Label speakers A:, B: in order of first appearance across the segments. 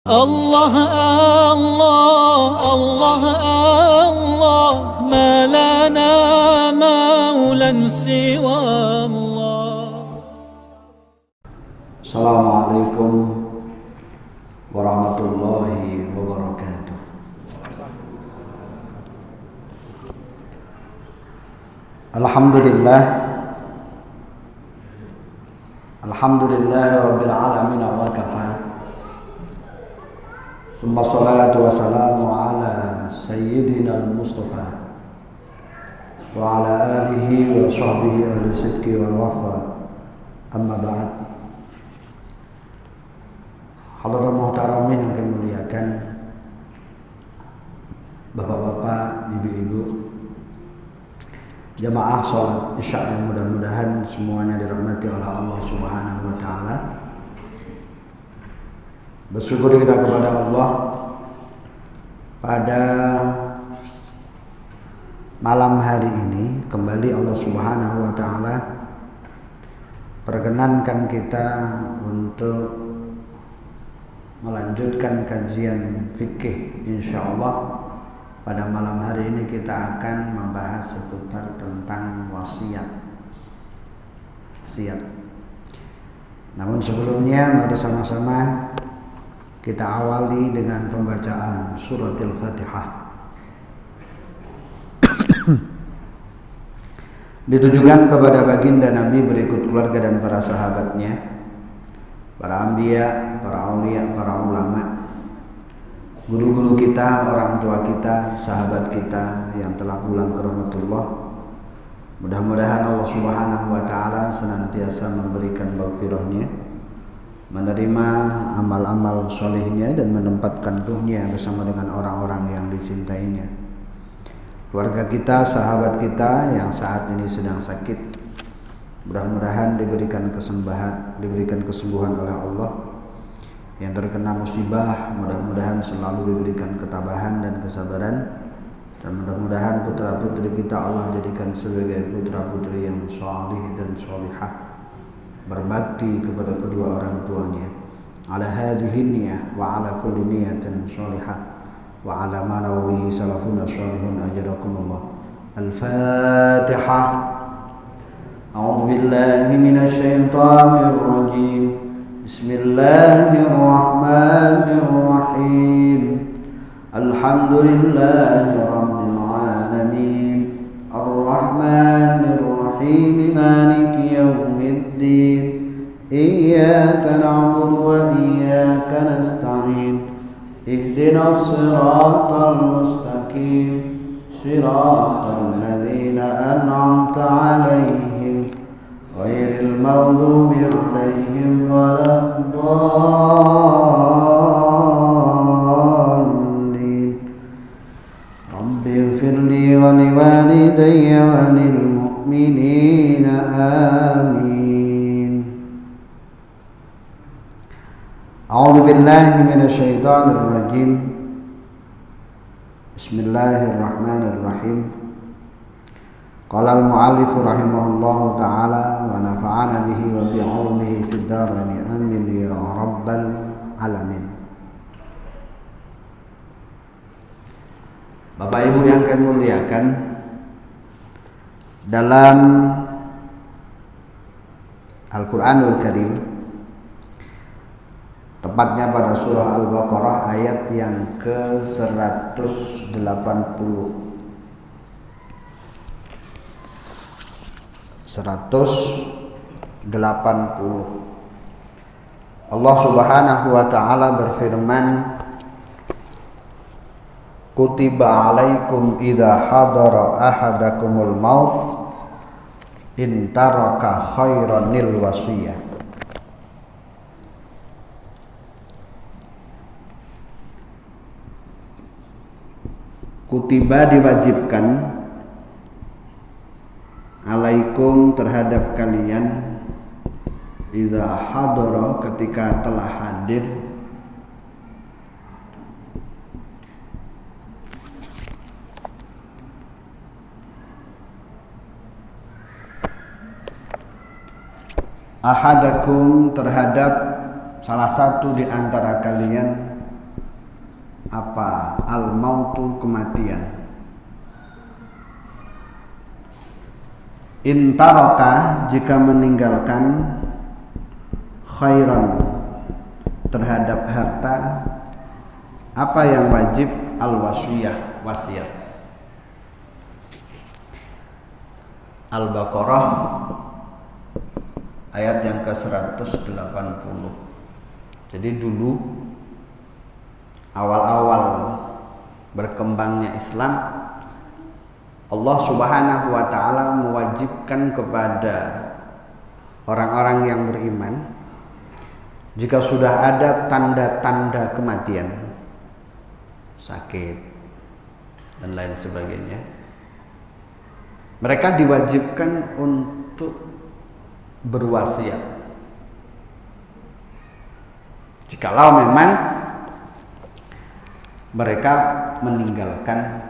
A: الله الله الله الله ما لنا مولى سوى الله.
B: Assalamualaikum warahmatullahi wabarakatuh. Alhamdulillah rabbil alamin wa kafa. Summa salatu wassalamu ala sayyidina al-Mustafa wa ala alihi wa sahbihi ahli sidqi wal wafa. Amma ba'd. Hadirin muhtaramin yang kami muliakan, bapak-bapak, ibu-ibu, jamaah sholat isya yang mudah-mudahan semuanya dirahmati oleh Allah Subhanahu wa taala. Bersyukur kita kepada Allah pada malam hari ini kembali Allah Subhanahu wa taala perkenankan kita untuk melanjutkan kajian fikih. Insyaallah pada malam hari ini kita akan membahas seputar tentang wasiat. Namun sebelumnya mari sama-sama kita awali dengan pembacaan suratul Fatihah. Ditujukan kepada baginda Nabi berikut keluarga dan para sahabatnya, para anbiya, para aulia, para ulama, guru-guru kita, orang tua kita, sahabat kita yang telah pulang ke rahmatullah. Mudah-mudahan Allah Subhanahu wa taala senantiasa memberikan maghfirahnya, menerima amal-amal solehnya dan menempatkan ruhnya bersama dengan orang-orang yang dicintainya. Keluarga kita, sahabat kita yang saat ini sedang sakit, mudah-mudahan diberikan kesembuhan oleh Allah. Yang terkena musibah, mudah-mudahan selalu diberikan ketabahan dan kesabaran. Dan mudah-mudahan putra-putri kita Allah jadikan sebagai putra-putri yang salih dan salihah, berbakti kepada kedua orang tuanya. Ala hadhihi niyyah wa ala kulli niyatin salihah wa ala ma nawihi salafuna salihun ajrakumullah. Al-Fatihah. A'udzu billahi minasy syaithanir rajim. Bismillahirrahmanirrahim. Alhamdulillahi rabbil alamin. Ar-Rahmanir Rahim. Maliki yaumiddin. Iyyaka na'budu wa iyyaka nasta'in. Ihdinas siratal mustaqim. Siratal ladzina an'amta 'alaihim ghairil maghdubi 'alaihim waladdallin. Rabbi ighfirli wa liwalidayya wa lil mu'minina amin. A'udzu billahi minasy syaithanir rajim. Bismillahirrahmanirrahim. Qala al-mu'allif rahimahullahu ta'ala wa nafa'ana bihi wa bi'ulumihi fid dharain amin ya rabbal alamin. Bapak Ibu yang kami muliakan, dalam Al-Qur'anul Karim, tepatnya pada surah Al-Baqarah ayat yang ke-180, Allah Subhanahu wa taala berfirman, kutiba alaikum idza hadara ahadakumul maut in taraka khairanil wasiyah. Kutiba diwajibkan, alaikum terhadap kalian, idza hadara ketika telah hadir, ahadakum terhadap salah satu di antara kalian Apa? Al-mautu, kematian. Intaraka, jika meninggalkan khairan, terhadap harta, apa yang wajib? Al-wasiyah, wasiat. Al-Baqarah ayat yang ke-180. Jadi dulu awal-awal berkembangnya Islam, Allah Subhanahu wa taala mewajibkan kepada orang-orang yang beriman, jika sudah ada tanda-tanda kematian, sakit dan lain sebagainya, mereka diwajibkan untuk berwasiat. Jikalau memang mereka meninggalkan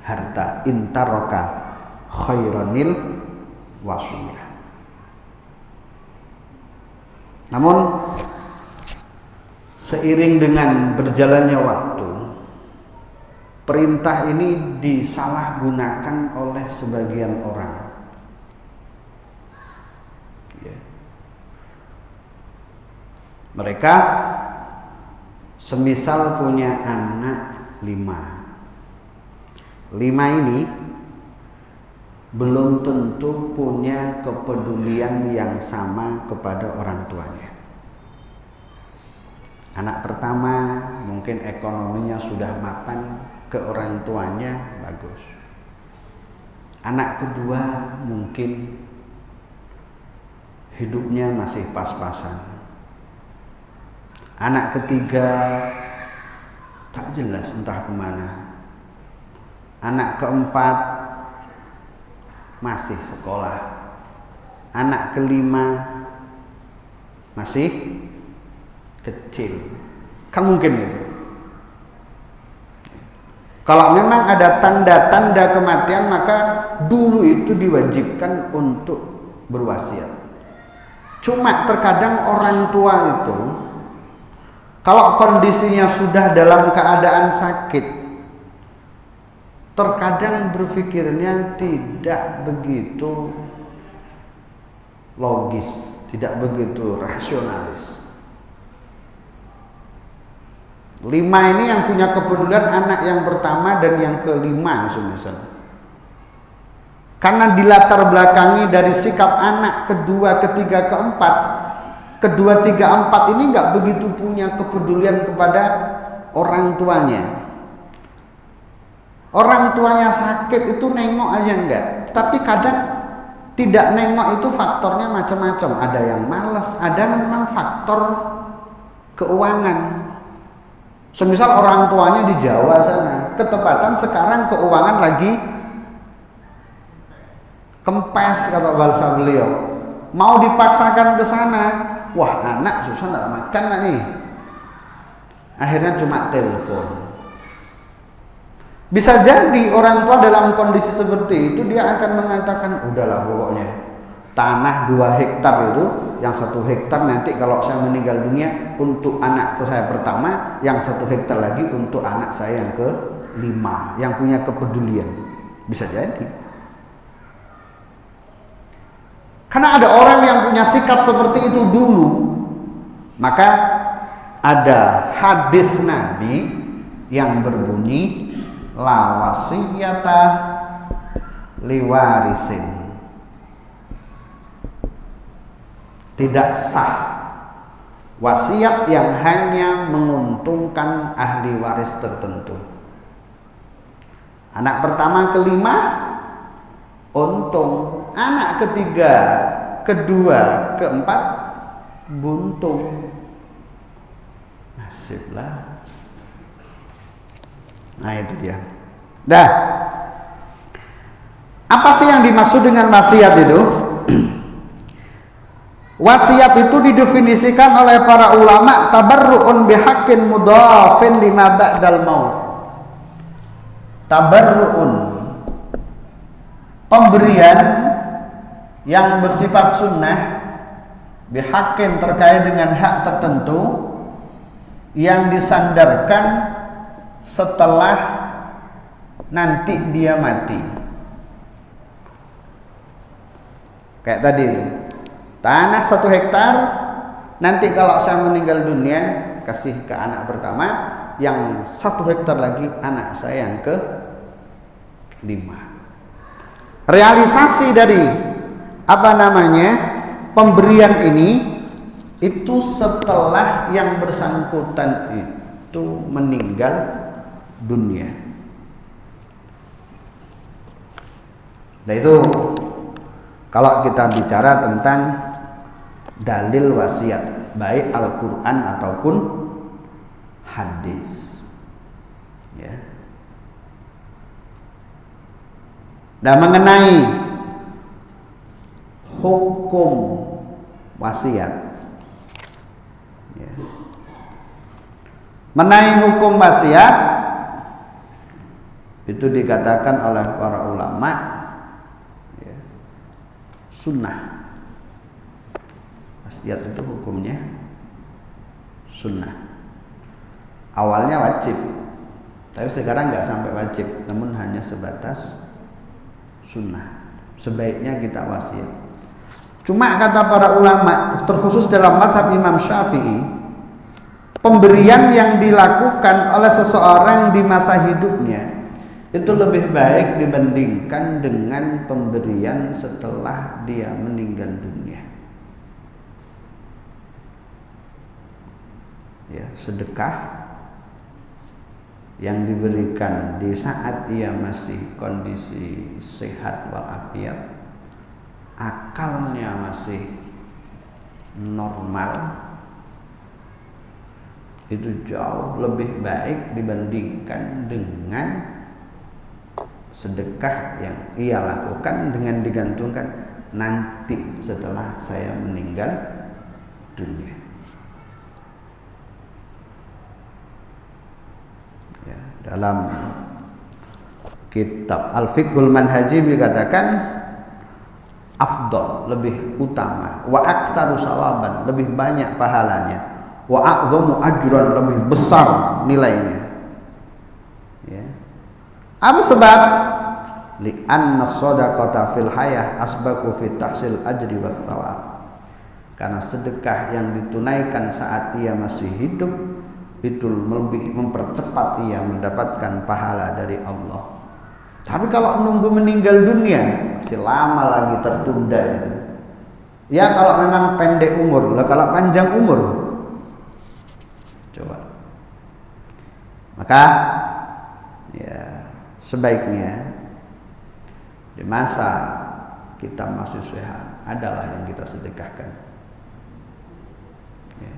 B: harta, intaraka khairanil wasiyah. Namun seiring dengan berjalannya waktu, perintah ini disalahgunakan oleh sebagian orang. Mereka semisal punya anak 5 ini belum tentu punya kepedulian yang sama kepada orang tuanya. Anak pertama mungkin ekonominya sudah mapan, ke orang tuanya bagus. Anak kedua mungkin hidupnya masih pas-pasan. Anak ketiga tak jelas entah kemana. Anak keempat masih sekolah. Anak kelima masih kecil. Kan mungkin itu. Kalau memang ada tanda-tanda kematian, maka dulu itu diwajibkan untuk berwasiat. Cuma terkadang orang tua itu, kalau kondisinya sudah dalam keadaan sakit, terkadang berpikirnya tidak begitu logis, tidak begitu rasionalis. 5 ini yang punya kepedulian anak yang pertama dan yang kelima semisal. Karena dilatar belakangi dari sikap anak kedua, ketiga, keempat, kedua, tiga, empat ini nggak begitu punya kepedulian kepada orang tuanya. Orang tuanya sakit itu nengok aja enggak, tapi kadang tidak nengok itu faktornya macam-macam. Ada yang malas, ada memang faktor keuangan. Semisal orang tuanya di Jawa sana, ketepatan sekarang keuangan lagi kempes kata bahasa beliau. Mau dipaksakan ke sana, wah anak susah nggak makan lah nih. Akhirnya cuma telepon. Bisa jadi orang tua dalam kondisi seperti itu dia akan mengatakan, udahlah pokoknya tanah 2 hektar itu, yang 1 hektar nanti kalau saya meninggal dunia untuk anak saya pertama, yang 1 hektar lagi untuk anak saya yang ke-5 yang punya kepedulian. Bisa jadi. Karena ada orang yang punya sikap seperti itu dulu, maka ada hadis Nabi yang berbunyi la wasiyata liwarisin. Tidak sah wasiat yang hanya menguntungkan ahli waris tertentu. Anak pertama, kelima untung, anak ketiga, kedua, keempat buntung. Nasiblah. Nah itu dia. Dah. Apa sih yang dimaksud dengan wasiat itu? Wasiat itu didefinisikan oleh para ulama tabarru'un bihaqqin mudhafin lima ba'dal maut. Tabarru'un, pemberian yang bersifat sunnah, bihaqqin terkait dengan hak tertentu yang disandarkan setelah nanti dia mati. Kayak tadi itu, tanah 1 hektar, nanti kalau saya meninggal dunia kasih ke anak pertama, yang 1 hektar lagi anak saya yang ke-5. Realisasi dari pemberian ini itu setelah yang bersangkutan itu meninggal dunia. Nah itu kalau kita bicara tentang dalil wasiat, baik Al-Quran ataupun hadis, ya. Dan mengenai hukum wasiat, ya. Mengenai hukum wasiat itu dikatakan oleh para ulama, ya, sunnah. Wasiat itu hukumnya sunnah. Awalnya wajib, tapi sekarang nggak sampai wajib, namun hanya sebatas sunnah. Sebaiknya kita wasiat. Cuma kata para ulama, terkhusus dalam mazhab Imam Syafi'i, pemberian yang dilakukan oleh seseorang di masa hidupnya itu lebih baik dibandingkan dengan pemberian setelah dia meninggal dunia. Ya, sedekah yang diberikan di saat ia masih kondisi sehat walafiat, akalnya masih normal, itu jauh lebih baik dibandingkan dengan sedekah yang ia lakukan dengan digantungkan nanti setelah saya meninggal dunia. Ya, dalam kitab Al-Fiqhul Manhaji dikatakan afdal, lebih utama, wa aktsaru sawaban, lebih banyak pahalanya, wa a'zamu ajran, lebih besar nilainya. Ya. Apa sebab? Li'anna shadaqata fil hayah asbaqu fi tahsil ajri was thawab. Karena sedekah yang ditunaikan saat ia masih hidup itu lebih mempercepat ia mendapatkan pahala dari Allah. Tapi kalau nunggu meninggal dunia masih lama lagi, tertunda. Ya kalau memang pendek umur, lah kalau panjang umur, coba. Maka ya sebaiknya di masa kita masih sehat adalah yang kita sedekahkan. Ya.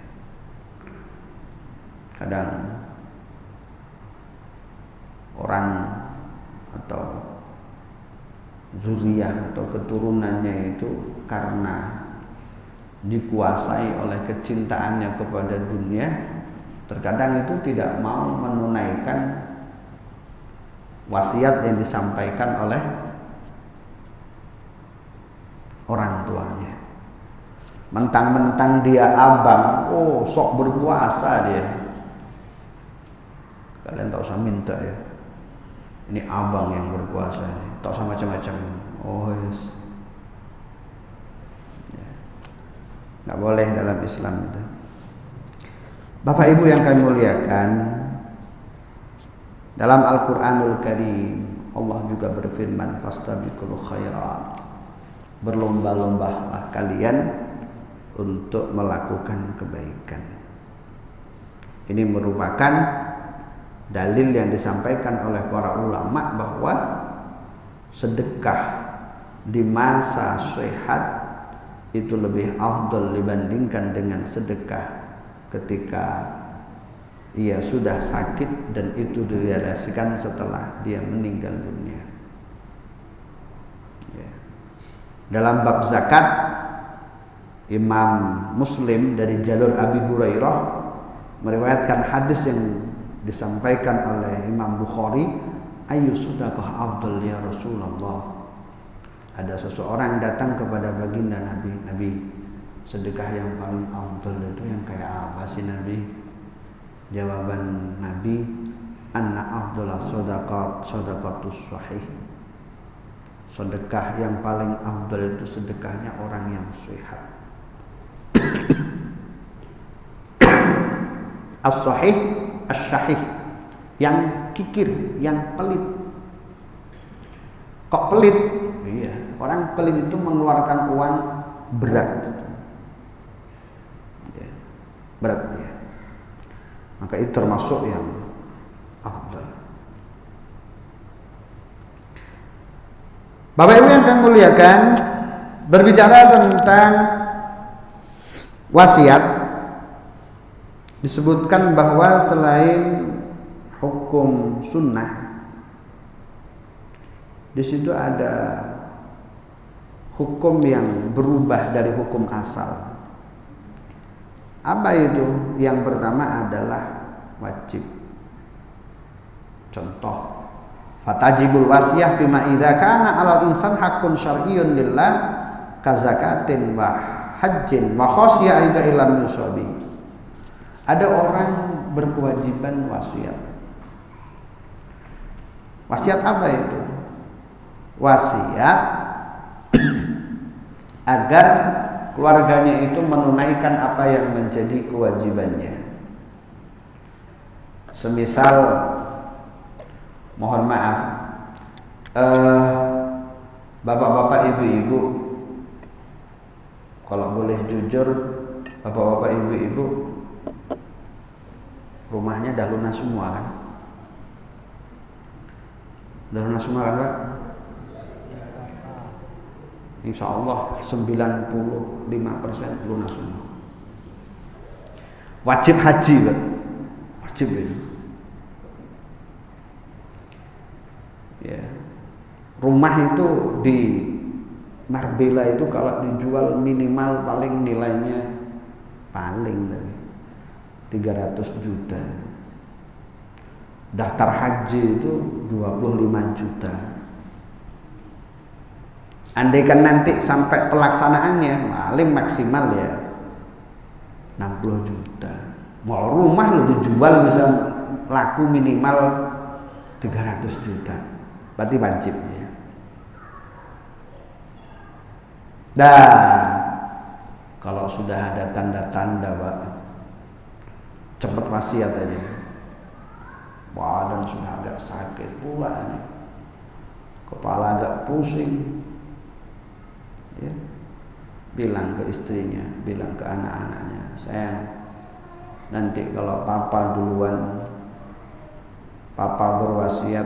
B: Kadang orang atau zuriyah atau keturunannya itu karena dikuasai oleh kecintaannya kepada dunia, terkadang itu tidak mau menunaikan wasiat yang disampaikan oleh orang tuanya. Mentang-mentang dia abang, oh sok berkuasa dia. Kalian tak usah minta ya. Ini abang yang berkuasa, tak usah macam-macam. Oh yes. Ya. Nggak boleh dalam Islam itu. Bapak Ibu yang kami muliakan, dalam Al-Quranul Karim Allah juga berfirman, fastabiqul khairat, berlomba-lombalah kalian untuk melakukan kebaikan. Ini merupakan dalil yang disampaikan oleh para ulama bahwa sedekah di masa sehat itu lebih afdal dibandingkan dengan sedekah ketika ia sudah sakit dan itu direalisasikan setelah dia meninggal dunia. Ya. Dalam bab zakat, Imam Muslim dari jalur Abi Hurairah meriwayatkan hadis yang disampaikan oleh Imam Bukhari, ayu sedekah afdal ya Rasulullah. Ada seseorang datang kepada baginda Nabi, Nabi, sedekah yang paling afdal itu yang kayak apa sih Nabi? Jawaban Nabi, anna afdhala shadaqatus sahih. Sedekah yang paling afdal itu sedekahnya orang yang sehat. As-sahih, as-syahih, yang kikir, yang pelit. Kok pelit? Iya, orang pelit itu mengeluarkan uang berat. Ya, berat ya. Maka itu termasuk yang afdal. Bapak Ibu yang kami muliakan, berbicara tentang wasiat, disebutkan bahwa selain hukum sunnah, di situ ada hukum yang berubah dari hukum asal. Apa itu? Yang pertama adalah wajib. Contoh, fatajibul wasiyah fima idza kana 'alal insan haqqun syar'iyyun lillah kazakatin wa hajjin wa khasya aida ilam yusabi. Ada orang berkewajiban wasiat. Wasiat apa itu? Wasiat agar keluarganya itu menunaikan apa yang menjadi kewajibannya. Semisal, mohon maaf, bapak-bapak ibu-ibu, kalau boleh jujur, bapak-bapak ibu-ibu rumahnya dah lunas semua kan? Dah lunas semua kan Pak? Insya Allah 95% lunas semua. Wajib haji Pak, wajib ini. Ya. Rumah itu di Marbella itu kalau dijual minimal paling nilainya paling dari 300 juta. Daftar haji itu 25 juta. Andaikan nanti sampai pelaksanaannya paling maksimal ya 60 juta. Mau rumah lo dijual bisa laku minimal 300 juta. Berarti wajibnya. Kalau sudah ada tanda-tanda Pak, cepat wasiat aja. Badan sudah agak sakit pula nih. Kepala agak pusing. Ya. Bilang ke istrinya, bilang ke anak-anaknya, sayang, nanti kalau papa duluan, papa berwasiat,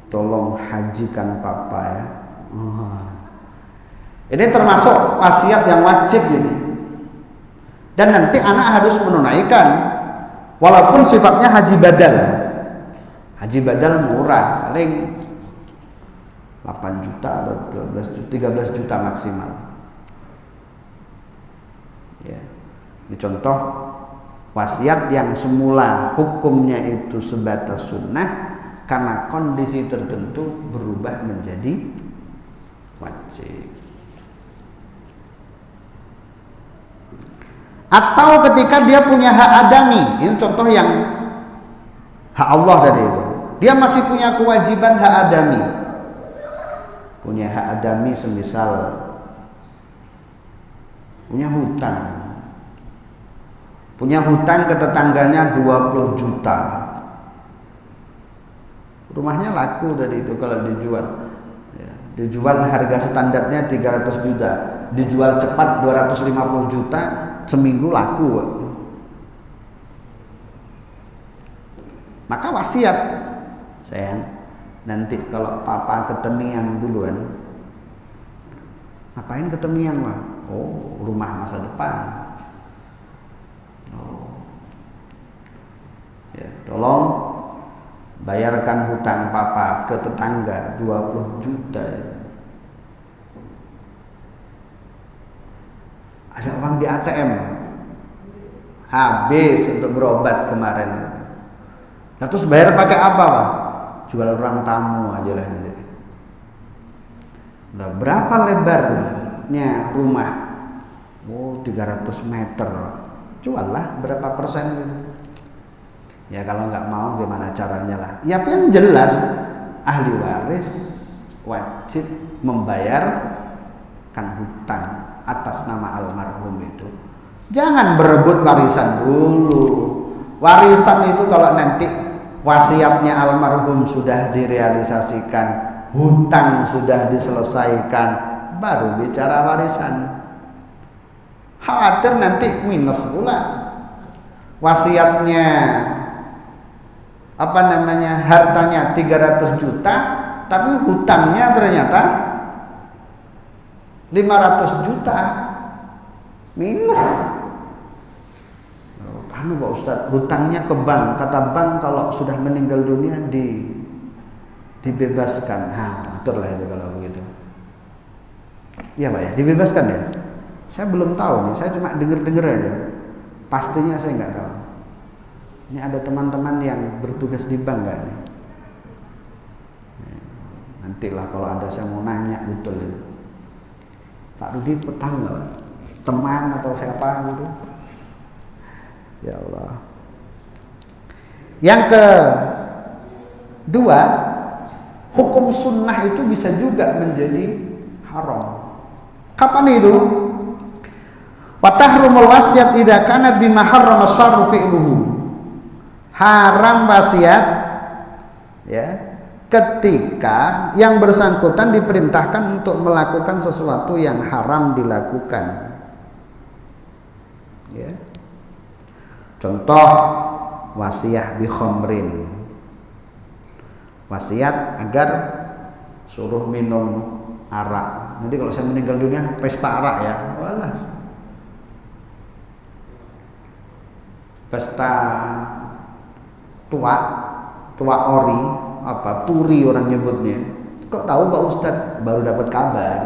B: tolong hajikan papa ya. Ini termasuk wasiat yang wajib ini. Dan nanti anak harus menunaikan, walaupun sifatnya haji badal. Haji badal murah, paling 8 juta atau 13 juta maksimal. Ya. Ini contoh wasiat yang semula hukumnya itu sebatas sunnah, karena kondisi tertentu berubah menjadi wajib. Atau ketika dia punya hak adami, ini contoh yang hak Allah tadi itu. Dia masih punya kewajiban hak adami. Punya hak adami semisal punya hutang. Punya hutang ke tetangganya 20 juta. Rumahnya laku tadi itu kalau dijual. Ya, dijual harga standarnya 300 juta. Dijual cepat 250 juta, seminggu laku. Maka wasiat, sayang, nanti kalau papa ke Temiang duluan, ngapain ke Temiang lah? Oh, rumah masa depan. Oh, ya, tolong bayarkan hutang papa ke tetangga 20 juta. Ada orang di ATM habis untuk berobat kemarin. Nah, terus bayar pakai apa Pak? Jual ruang tamu aja lah nanti. Nah, berapa lebarnya rumah? Oh, 300 meter. Jual lah berapa persen? Ya kalau nggak mau gimana caranya lah. Ya yang jelas ahli waris wajib membayarkan hutang atas nama almarhum itu. Jangan berebut warisan dulu. Warisan itu kalau nanti wasiatnya almarhum sudah direalisasikan, hutang sudah diselesaikan, baru bicara warisan. Khawatir nanti minus pula. Wasiatnya hartanya 300 juta, tapi hutangnya ternyata 500 juta. Minus. Pak Ustadz, hutangnya ke bank. Kata bank kalau sudah meninggal dunia dibebaskan. Aturlah itu kalau begitu. Iya Pak ya, dibebaskan ya. Saya belum tahu nih, saya cuma dengar aja. Pastinya saya nggak tahu. Ini ada teman-teman yang bertugas di bank nggak nih? Nantilah kalau ada saya mau nanya betul itu. Pak Rudi tahu nggak? Teman atau siapa gitu? Ya Allah. Yang kedua, hukum sunnah itu bisa juga menjadi haram. Kapan itu? Wa tahrumul wasiat idza kanat bima harrama syar'u fi'luhu. Haram wasiat ya ketika yang bersangkutan diperintahkan untuk melakukan sesuatu yang haram dilakukan. Ya. Contoh wasiat bi khamrin. Wasiat agar suruh minum arak. Nanti kalau saya meninggal dunia pesta arak ya. Walah. Pesta tua ori, turi orang nyebutnya. Kok tahu Pak Ustadz? Baru dapat kabar.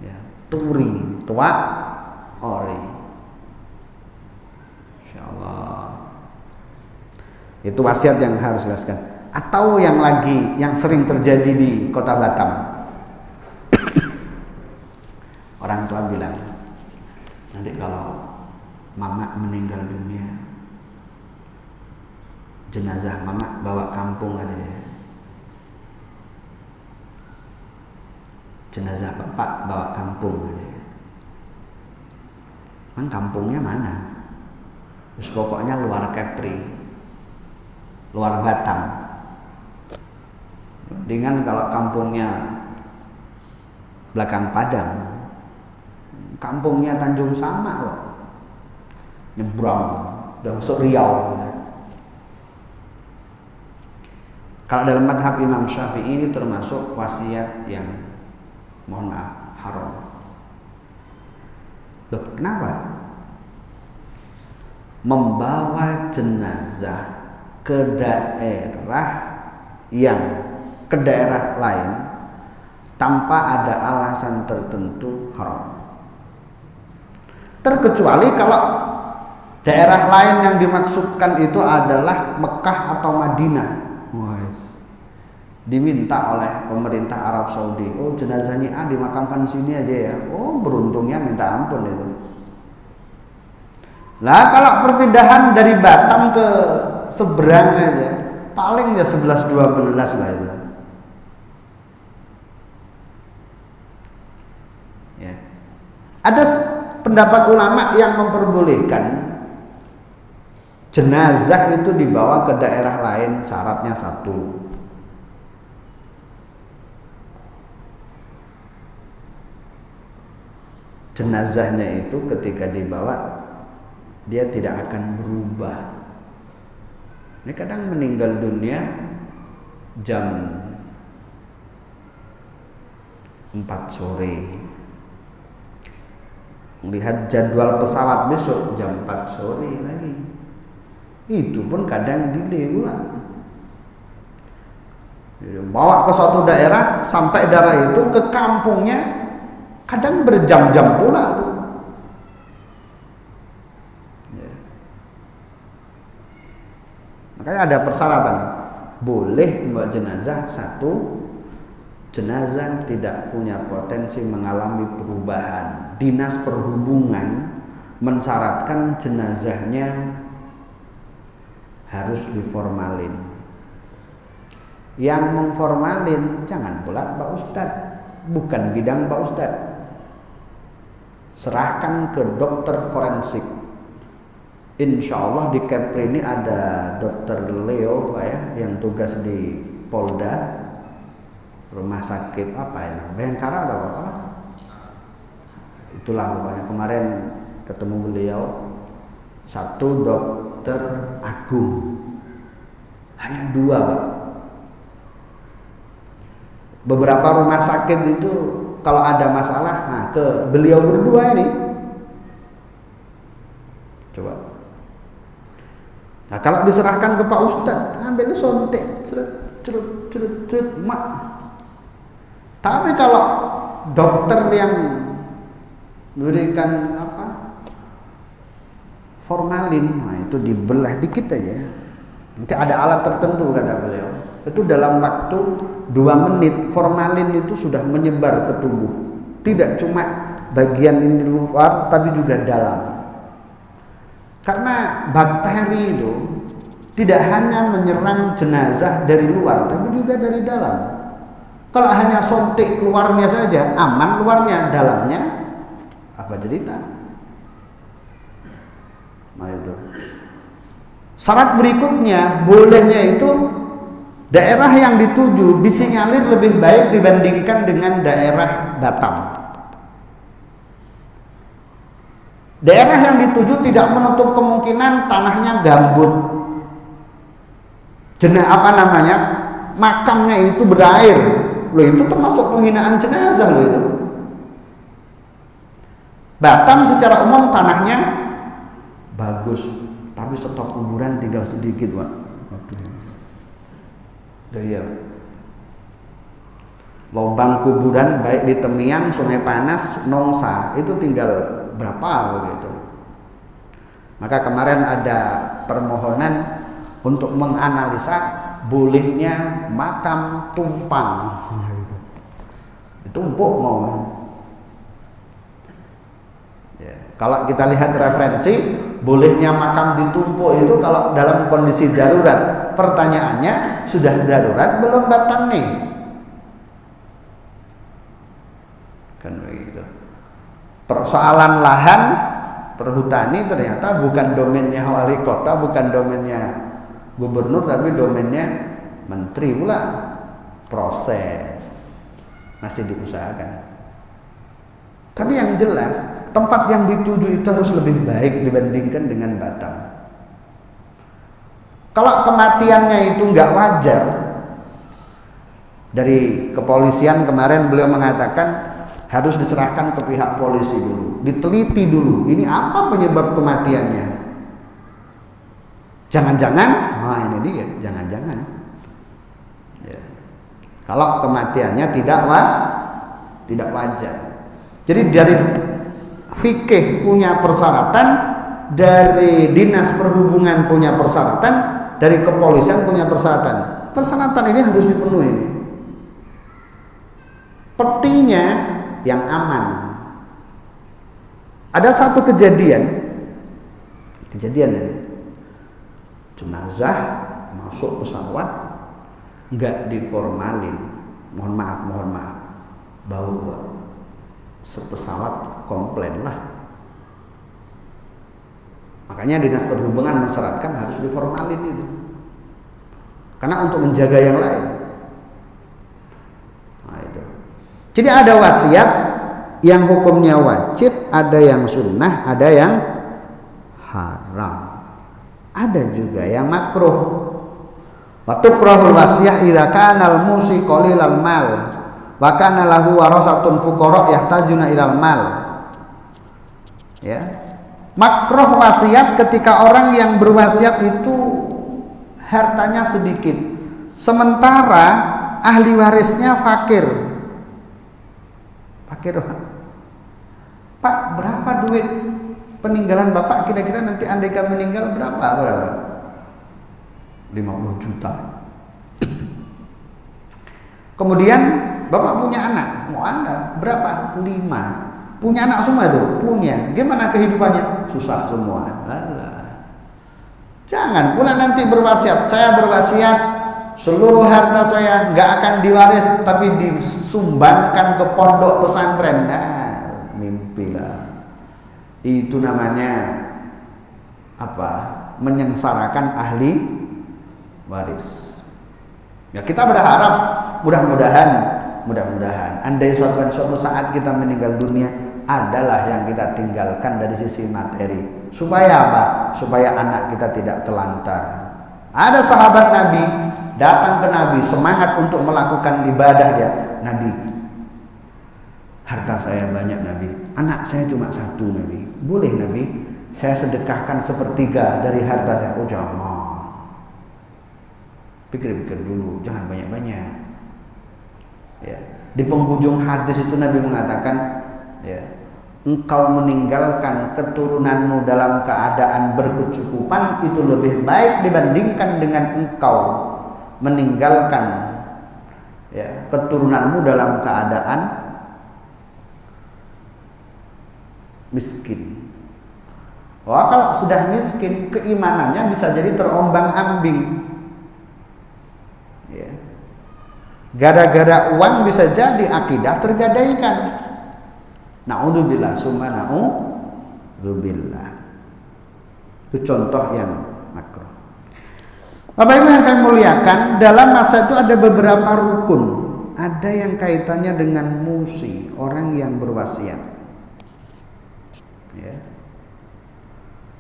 B: Ya, turi, tua ori. Itu wasiat yang harus dijelaskan. Atau yang sering terjadi di Kota Batam. Orang tua bilang, nanti kalau mama meninggal dunia, jenazah mama bawa kampung aja ya. Jenazah bapak bawa kampung aja ya. Kan kampungnya mana? Terus pokoknya luar Kepri, luar Batam. Dengan kalau kampungnya belakang Padang, kampungnya Tanjung Sama kok, nyebrang, udah masuk Riau. Kalau dalam madhab Imam Syafi'i ini termasuk wasiat yang mohon maaf haram. Loh, kenapa? Membawa jenazah ke daerah lain tanpa ada alasan tertentu haram. Terkecuali kalau daerah lain yang dimaksudkan itu adalah Mekah atau Madinah. Diminta oleh pemerintah Arab Saudi, oh jenazahnya A dimakamkan sini aja ya. Oh beruntungnya minta ampun itu. Lah kalau perpindahan dari Batam ke seberang aja, paling ya 11-12 lah itu. Ya. Ada pendapat ulama yang memperbolehkan jenazah itu dibawa ke daerah lain, syaratnya satu. Jenazahnya itu ketika dibawa dia tidak akan berubah. Ini kadang meninggal dunia jam 4 sore. Melihat jadwal pesawat besok jam 4 sore lagi. Itu pun kadang delay pula. Bawa ke suatu daerah, sampai daerah itu ke kampungnya kadang berjam-jam pula tuh. Ya. Makanya ada persyaratan. Boleh membawa jenazah, satu, jenazah tidak punya potensi mengalami perubahan. Dinas Perhubungan mensyaratkan jenazahnya harus diformalin. Yang mengformalin jangan pula Pak Ustadz, bukan bidang Pak Ustadz. Serahkan ke dokter forensik. Insya Allah di Kepri ini ada dokter Leo Pak ya, yang tugas di Polda, rumah sakit apa ya, Bayangkara atau apa? Itulah pokoknya. Kemarin ketemu beliau, satu dokter agung, hanya 2 Pak. Beberapa rumah sakit itu kalau ada masalah, nah ke beliau berdua ini. Coba. Nah kalau diserahkan ke Pak Ustadz, ambil sontek, cerut, mak. Tapi kalau dokter yang berikan apa, formalin, nah itu dibelah dikit aja. Nanti ada alat tertentu kata beliau. Itu dalam waktu 2 menit formalin itu sudah menyebar ke tubuh. Tidak cuma bagian ini luar, tapi juga dalam. Karena bakteri itu tidak hanya menyerang jenazah dari luar, tapi juga dari dalam. Kalau hanya suntik luarnya saja, aman, luarnya, dalamnya apa cerita? Nah itu. Syarat berikutnya, bolehnya itu daerah yang dituju disinyalir lebih baik dibandingkan dengan daerah Batam. Daerah yang dituju tidak menutup kemungkinan tanahnya gambut. Makamnya itu berair. Loh itu termasuk penghinaan jenazah loh itu. Batam secara umum tanahnya bagus, tapi stok kuburan tinggal sedikit, Pak. Iya. Lubang kuburan baik di Temiang, Sungai Panas, Nongsa itu tinggal berapa begitu. Maka kemarin ada permohonan untuk menganalisa bolehnya makam tumpang. Ditumpuk mau. Ya, kalau kita lihat referensi, bolehnya makam ditumpuk itu kalau dalam kondisi darurat. Pertanyaannya, sudah darurat belum Batang nih? Kan begitu. Persoalan lahan perhutani ternyata bukan domainnya wali kota, bukan domainnya gubernur, tapi domainnya menteri pula. Proses masih diusahakan. Tapi yang jelas, tempat yang dituju itu harus lebih baik dibandingkan dengan Batam. Kalau kematiannya itu nggak wajar, dari kepolisian kemarin beliau mengatakan harus diserahkan ke pihak polisi dulu, diteliti dulu, ini apa penyebab kematiannya. Jangan-jangan, nah ini dia, jangan-jangan. Ya. Kalau kematiannya tidak wajar. Jadi dari fikih punya persyaratan, dari dinas perhubungan punya persyaratan, dari kepolisian punya persyaratan. Persyaratan ini harus dipenuhi nih. Petinya yang aman. Ada satu kejadian ini, jenazah masuk pesawat nggak diformalin, mohon maaf, bau sepesawat komplain lah. Makanya dinas perhubungan mensyaratkan harus diformalin itu, karena untuk menjaga yang lain. Nah, itu. Jadi ada wasiat yang hukumnya wajib, ada yang sunnah, ada yang haram, ada juga yang makruh. Wa tukrahul wasiyah idza kana al-musi qalilal mal wa kana lahu warasatun fuqara yahtajuna ilal mal. Ya. Makruh wasiat ketika orang yang berwasiat itu hartanya sedikit, sementara ahli warisnya fakir. Pak, berapa duit peninggalan Bapak kira-kira nanti andaikan meninggal berapa? 50 juta. Kemudian Bapak punya anak, mau anak berapa? 5. Punya anak semua itu? Punya. Gimana kehidupannya? Susah semua. Alah. Jangan pula nanti berwasiat, saya berwasiat seluruh harta saya nggak akan diwaris tapi disumbangkan ke pondok pesantren. Nah, mimpilah. Itu namanya apa? Menyengsarakan ahli waris. Ya, kita berharap mudah-mudahan andai suatu saat kita meninggal dunia, adalah yang kita tinggalkan dari sisi materi. Supaya apa? Supaya anak kita tidak telantar. Ada sahabat Nabi datang ke Nabi semangat untuk melakukan ibadah dia. Nabi, harta saya banyak Nabi, anak saya cuma satu Nabi. Boleh Nabi, saya sedekahkan 1/3 dari harta saya. Oh jangan. Pikir-pikir dulu, jangan banyak-banyak. Ya. Di penghujung hadis itu Nabi mengatakan, ya, engkau meninggalkan keturunanmu dalam keadaan berkecukupan itu lebih baik dibandingkan dengan engkau meninggalkan, ya, keturunanmu dalam keadaan miskin. Wah, kalau sudah miskin, keimanannya bisa jadi terombang-ambing. Ya. Gara-gara uang bisa jadi akidah tergadaikan. Na'udzubillah, summa na'udzubillah. Itu contoh yang makruh. Bapak Ibu yang kami muliakan, dalam masa itu ada beberapa rukun. Ada yang kaitannya dengan musi, orang yang berwasiat. Ya.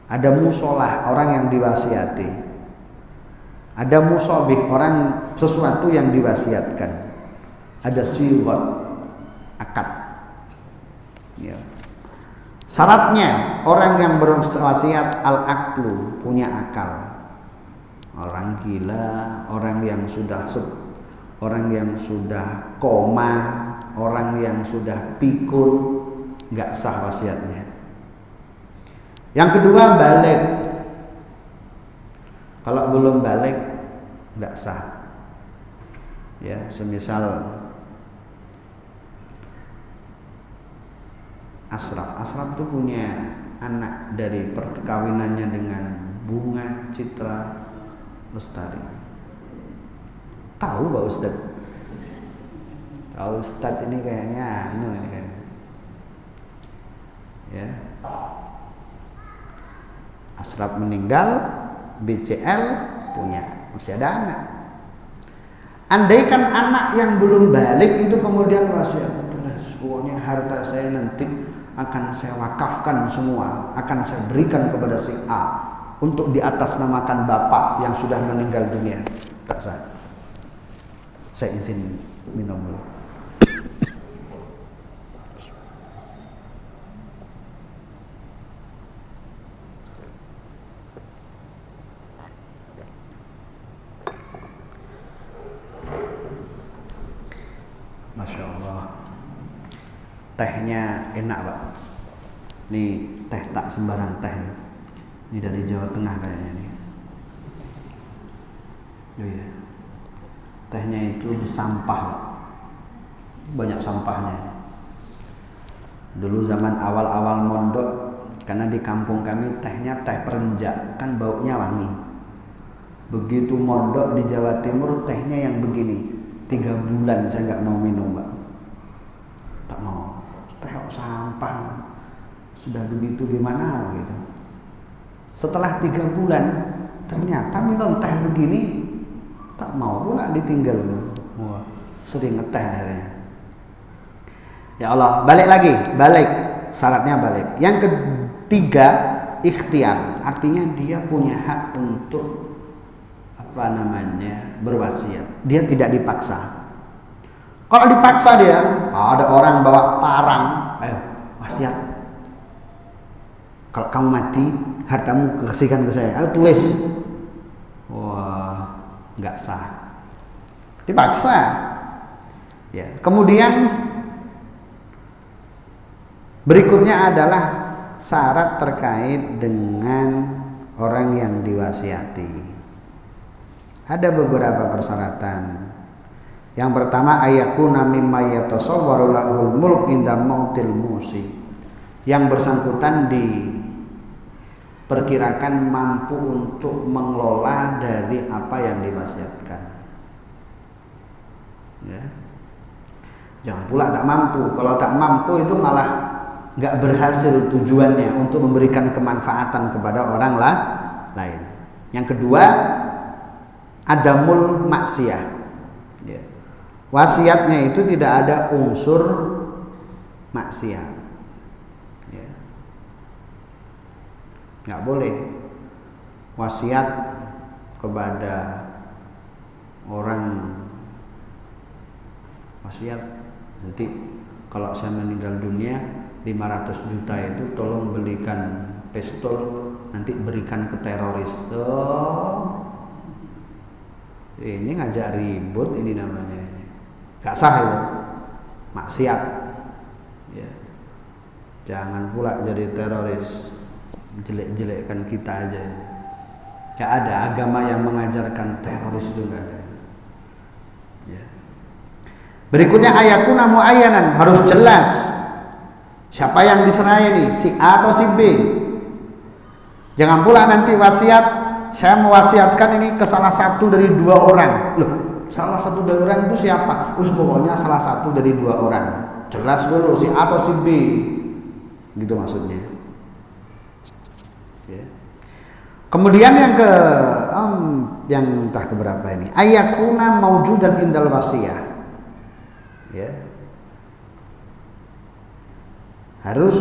B: Ada musolah, orang yang diwasiati. Ada musobih, orang sesuatu yang diwasiatkan. Ada siwat, akad. Ya. Syaratnya orang yang berwasiat al-aqlu, punya akal. Orang gila, orang yang sudah koma, orang yang sudah pikun, nggak sah wasiatnya. Yang kedua, balik. Kalau belum balik, nggak sah. Ya, semisal Asraf itu punya anak dari perkawinannya dengan Bunga Citra Lestari. Tahu Pak Ustad? Tahu Ustad ini kayaknya ini kayaknya. Ya. Asraf meninggal, BCL punya, masih ada anak. Andaikan anak yang belum balik itu kemudian wasiat, semuanya harta saya nanti akan saya wakafkan semua, akan saya berikan kepada si A untuk diatasnamakan bapak yang sudah meninggal dunia. Tak sah. Saya izin minum dulu. Masya Allah, tehnya enak Pak. Ini teh tak sembarang teh nih. Ini dari Jawa Tengah kayaknya nih. Oh iya. Tehnya itu sampah Pak. Banyak sampahnya. Dulu zaman awal-awal mondok, karena di kampung kami tehnya teh perenjak, kan baunya wangi. Begitu mondok di Jawa Timur, tehnya yang begini. 3 bulan saya nggak mau minum Pak. Tak mau. Teh sampah. Sudah begitu gimana gitu. Setelah 3 bulan ternyata minum teh begini, tak mau pula ditinggal. Wah, sering ngeteh akhirnya. Ya Allah, balik lagi, balik. Syaratnya balik. Yang ketiga, ikhtiar. Artinya dia punya hak untuk berwasiat. Dia tidak dipaksa. Kalau dipaksa dia, ada orang bawa parang, ayo wasiat. Kalau kamu mati, hartamu kasihkan ke saya. Ayo tulis. Wah, nggak sah. Dipaksa. Ya. Kemudian berikutnya adalah syarat terkait dengan orang yang diwasiati. Ada beberapa persyaratan. Yang pertama, ayakuna mimma yatasawwaru lahul mulk inda mautil musi. Yang bersangkutan perkirakan mampu untuk mengelola dari apa yang diwasiatkan. Ya. Jangan pula tak mampu. Kalau tak mampu itu malah nggak berhasil tujuannya untuk memberikan kemanfaatan kepada orang lain. Yang kedua, adamul maksiyah. Ya. Wasiatnya itu tidak ada unsur maksiat. Ya. Nggak boleh wasiat kepada orang, wasiat nanti kalau saya meninggal dunia 500 juta itu tolong belikan pistol, nanti berikan ke teroris. Oh, ini ngajak ribut ini namanya. Gak sah itu, maksiat. Ya. Jangan pula jadi teroris, jelek-jelekkan kita aja. Gak ada agama yang mengajarkan teroris itu, gak ada. Ya. Berikutnya ayakuna muayyanan, harus jelas siapa yang diserai ini, si A atau si B. Jangan pula nanti wasiat, saya mewasiatkan ini ke salah satu dari 2 orang. Loh, salah satu dari orang itu siapa? Pokoknya salah satu dari 2 orang. Jelas dulu si A atau si B. Gitu maksudnya. Ya. Kemudian yang yang entah keberapa ini, ayakuna maujudan indal wasiyah. Ya. Harus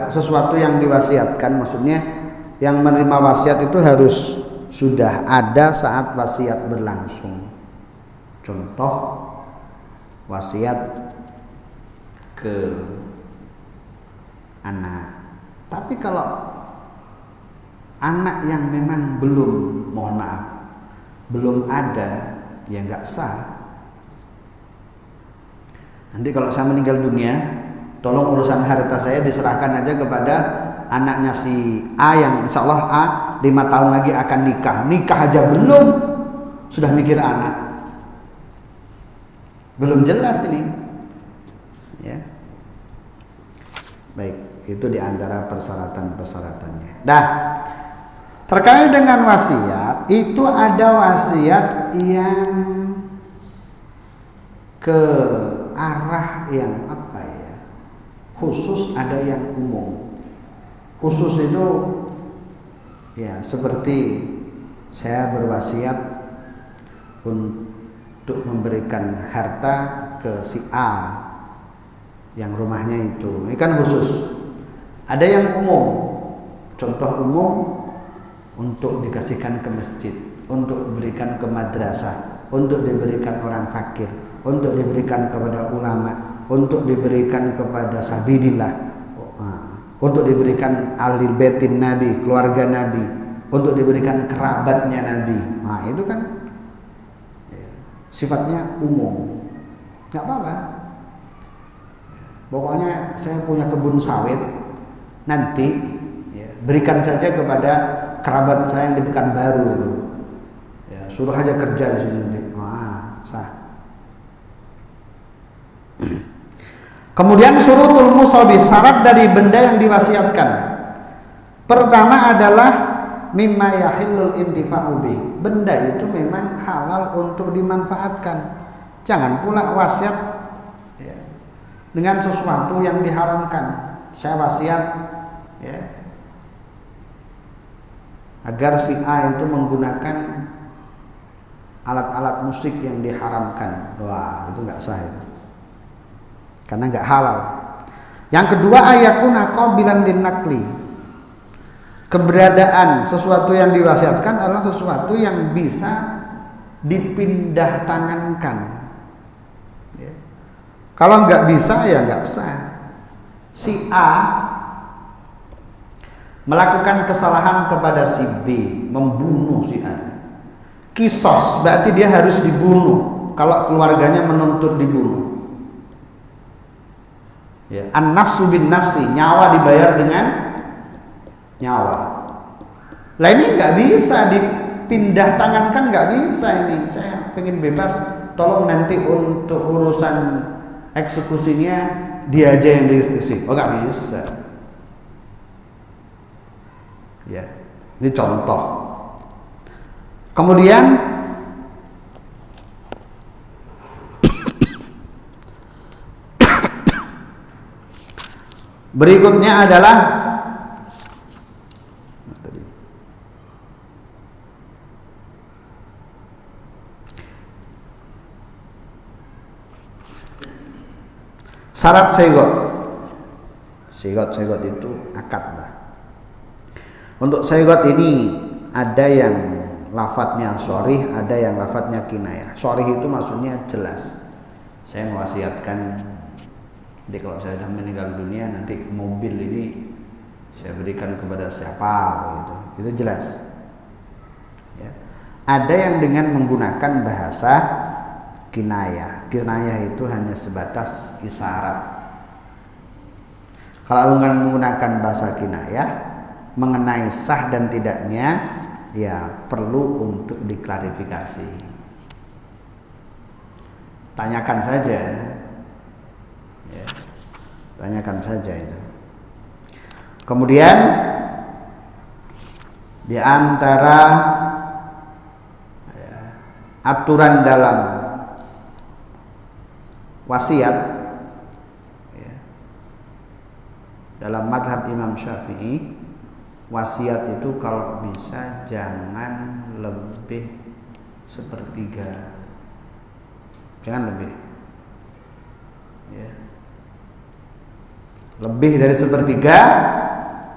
B: sesuatu yang diwasiatkan, maksudnya yang menerima wasiat itu harus sudah ada saat wasiat berlangsung. Contoh wasiat ke anak. Tapi kalau anak yang memang belum, mohon maaf, belum ada, ya nggak sah. Nanti kalau saya meninggal dunia, tolong urusan harta saya diserahkan aja kepada anaknya si A yang insya Allah A 5 tahun lagi akan nikah. Nikah aja belum, sudah mikir anak. Belum jelas ini. Ya. Baik, itu diantara persyaratan-persyaratannya. Nah, terkait dengan wasiat, itu ada wasiat yang ke arah yang apa ya? Khusus, ada yang umum. Khusus itu ya seperti saya berwasiat untuk memberikan harta ke si A yang rumahnya itu. Ini kan khusus. Ada yang umum. Contoh umum, untuk dikasihkan ke masjid, untuk diberikan ke madrasah, untuk diberikan orang fakir, untuk diberikan kepada ulama, untuk diberikan kepada sabilillah, untuk diberikan ahli baitin Nabi, keluarga Nabi, untuk diberikan kerabatnya Nabi. Nah, itu kan sifatnya umum. Nggak apa-apa. Pokoknya saya punya kebun sawit, nanti ya, berikan saja kepada kerabat saya yang di Pekanbaru itu. Ya, suruh aja kerja di sini. Wah, sah. Kemudian syurutul musabi, syarat dari benda yang diwasiatkan. Pertama adalah mimma yahillul intifa'u bih. Benda itu memang halal untuk dimanfaatkan. Jangan pula wasiat ya, dengan sesuatu yang diharamkan. Saya wasiat ya, agar si A itu menggunakan alat-alat musik yang diharamkan. Wah, itu nggak sah itu. Karena nggak halal. Yang kedua, ayakuna qabilan linnaqli. Keberadaan sesuatu yang diwasiatkan adalah sesuatu yang bisa dipindah tangankan. Ya. Kalau nggak bisa ya nggak sah. Si A melakukan kesalahan kepada si B, membunuh si A. Kisos, berarti dia harus dibunuh. Kalau keluarganya menuntut dibunuh. Ya, an-nafsu bin nafsi, nyawa dibayar dengan nyawa. Lah ini nggak bisa dipindah tangankan, nggak bisa ini. Saya pengen bebas, tolong nanti untuk urusan eksekusinya dia aja yang dieksekusi. Oh nggak bisa. Ya, ini contoh. Kemudian berikutnya adalah syarat segot. Segot itu akad lah. Untuk segot ini ada yang lafadznya sharih, ada yang lafadznya kinayah. Sharih itu maksudnya jelas. Saya mewasiatkan, jadi kalau saya sudah meninggal dunia nanti mobil ini saya berikan kepada siapa gitu. Itu jelas. Ya. Ada yang dengan menggunakan bahasa kinayah. Kinayah itu hanya sebatas isyarat. Kalau dengan menggunakan bahasa kinayah, mengenai sah dan tidaknya ya perlu untuk diklarifikasi. Tanyakan saja. Ya. Tanyakan saja itu. Kemudian di antara ya, aturan dalam wasiat ya, dalam madhab Imam Syafi'i, wasiat itu kalau bisa jangan lebih sepertiga, jangan lebih ya. Lebih dari sepertiga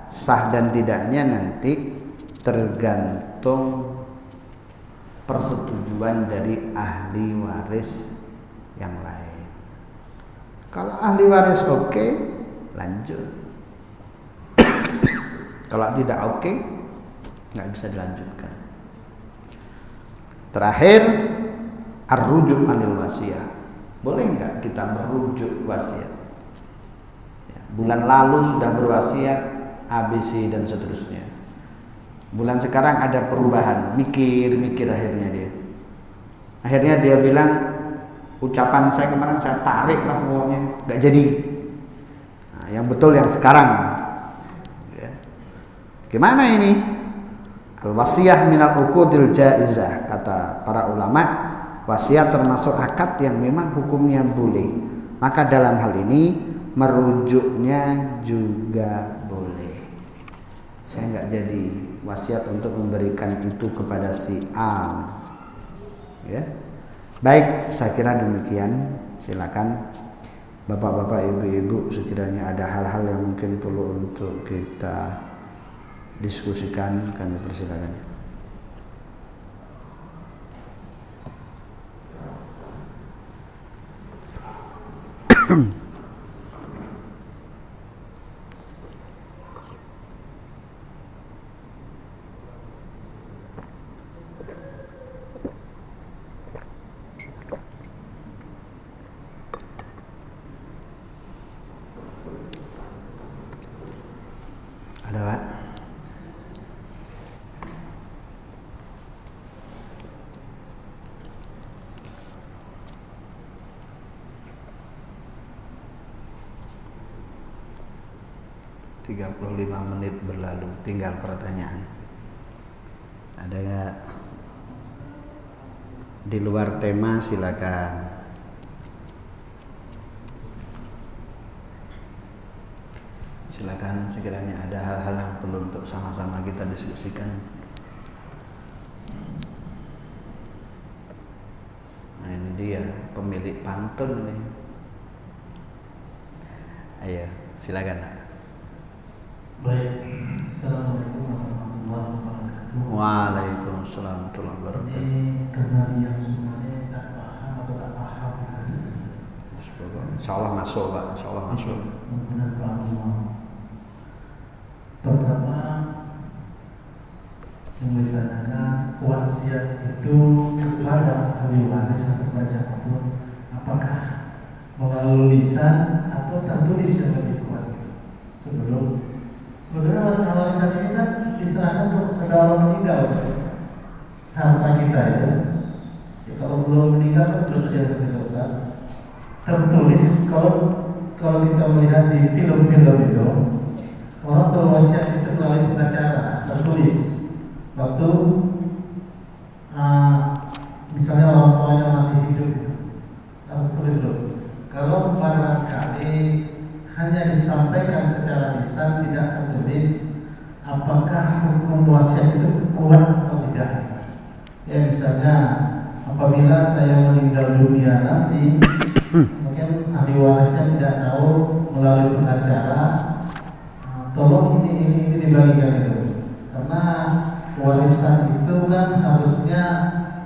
B: sah dan tidaknya nanti tergantung persetujuan dari ahli waris yang lain. Kalau ahli waris oke, lanjut. Kalau tidak oke, nggak bisa dilanjutkan. Terakhir, ar-rujuk anil wasiyah. Boleh nggak kita merujuk wasiat? Ya, bulan lalu sudah berwasiat ABC dan seterusnya. Bulan sekarang ada perubahan, mikir akhirnya dia. Akhirnya dia bilang, ucapan saya kemarin saya tarik lah pokoknya, nggak jadi. Nah, yang betul yang sekarang. Ya. Gimana ini? Al-wasiyah minal uqudil jaizah, kata para ulama, wasiat termasuk akad yang memang hukumnya boleh. Maka dalam hal ini merujuknya juga boleh. Saya nggak jadi wasiat untuk memberikan itu kepada si A. Ya. Baik, saya kira demikian. Silakan bapak-bapak, ibu-ibu, sekiranya ada hal-hal yang mungkin perlu untuk kita diskusikan, kami persilakan. Ada Pak? Tiga 35 menit berlalu, tinggal pertanyaan. Ada nggak? Di luar tema silakan. Silakan, sekiranya ada hal-hal yang perlu untuk sama-sama kita diskusikan. Nah, ini dia pemilik pantun ini. Ayo, silakan.
C: Baik, assalamualaikum warahmatullahi wabarakatuh.
B: Waalaikumsalam warahmatullahi wabarakatuh.
C: Ini karena yang semuanya tak paham atau tak paham.
B: Insya Allah masuk Pak, Insya Allah masuk.
C: Mudah-mudahan paham semua. Pertama, yang ditanyakan wasiat itu kepada ahli waris atau kepada siapapun, apakah melalui lisan atau tertulis yang lebih kuat? Sebenarnya masalah warisan ini kan diserahkan untuk saudara meninggal, harta kita ya. Kalau belum meninggal belum terjadi meninggal. Tertulis kalau kita melihat di film-film itu, orang berwasiat itu melalui pengacara tertulis. Waktu misalnya orang tuanya masih hidup itu harus tulis dulu. Kalau barangkali hanya disampaikan secara lisan tidak tertulis, apakah hukum wasiat itu kuat atau tidak? Ya misalnya apabila saya meninggal dunia nanti, mungkin ahli warisnya tidak tahu melalui pengacara, tolong ini dibagikan itu, karena warisan itu kan harusnya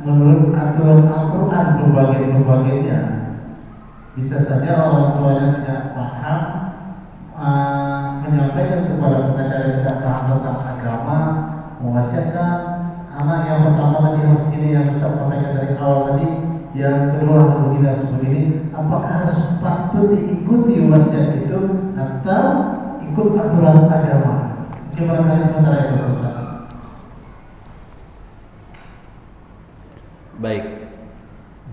C: menurut aturan Al-Quran berbagai-bagiannya. Bisa saja orang tuanya tidak paham, menyampaikan kepada pengacara yang tidak paham tentang agama, mewasiatkan anak yang pertama tadi harus ini yang Ustaz sampaikan dari awal tadi, yang kedua harus begini. Apakah harus patut diikuti wasiat itu atau ikut aturan agama? Gimana kali sementara itu Ustaz?
B: Baik,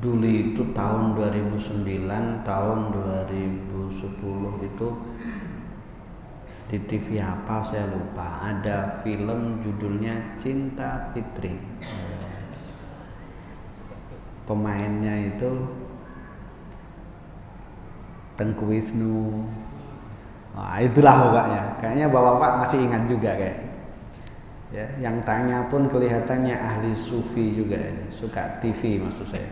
B: dulu itu tahun 2009, tahun 2010 itu di TV apa saya lupa, ada film judulnya Cinta Fitri. Pemainnya itu Tengku Wisnu. Nah, itulah pokoknya. Kayaknya bapak-bapak masih ingat juga kayak. Ya, yang tanya pun kelihatannya ahli sufi juga ini, suka TV maksud saya.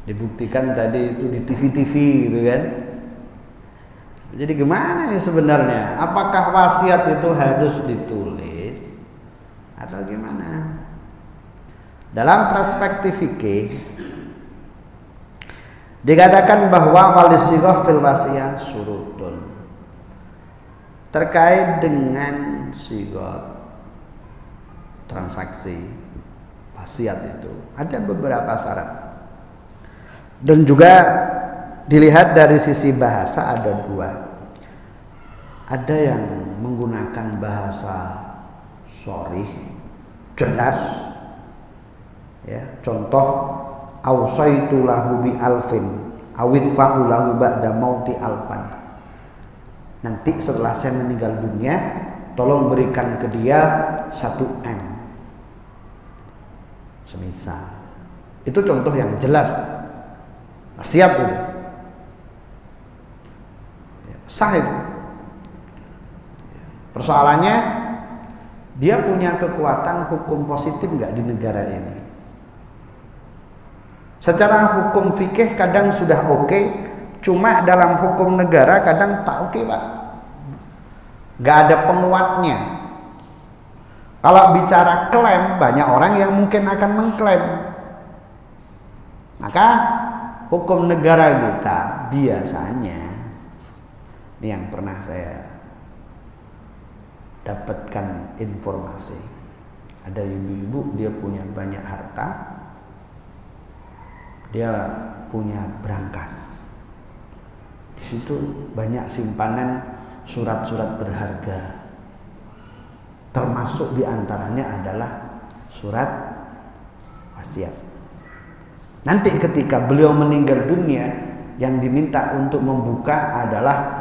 B: Dibuktikan tadi itu di TV-TV gitu kan. Jadi gimana nih sebenarnya? Apakah wasiat itu harus ditulis atau gimana? Dalam perspektif fikih dikatakan bahwa walisigah fil wasiyah surutun. Terkait dengan sigah transaksi wasiat itu ada beberapa syarat. Dan juga dilihat dari sisi bahasa ada dua. Ada yang menggunakan bahasa sharih jelas, ya, contoh ausaitu lahu bi alfin awid fa'ulahu ba'da mauti alfan. Nanti setelah saya meninggal dunia, tolong berikan ke dia 1 M. Semisal. Itu contoh yang jelas. Wasiat itu. Sah itu. Persoalannya dia punya kekuatan hukum positif nggak di negara ini? Secara hukum fikih kadang sudah oke, cuma dalam hukum negara kadang tak oke, Pak. Nggak ada penguatnya. Kalau bicara klaim, banyak orang yang mungkin akan mengklaim. Maka hukum negara kita biasanya, ini yang pernah saya dapatkan informasi, ada ibu-ibu dia punya banyak harta, dia punya brankas, di situ banyak simpanan surat-surat berharga, termasuk diantaranya adalah surat wasiat. Nanti ketika beliau meninggal dunia, yang diminta untuk membuka adalah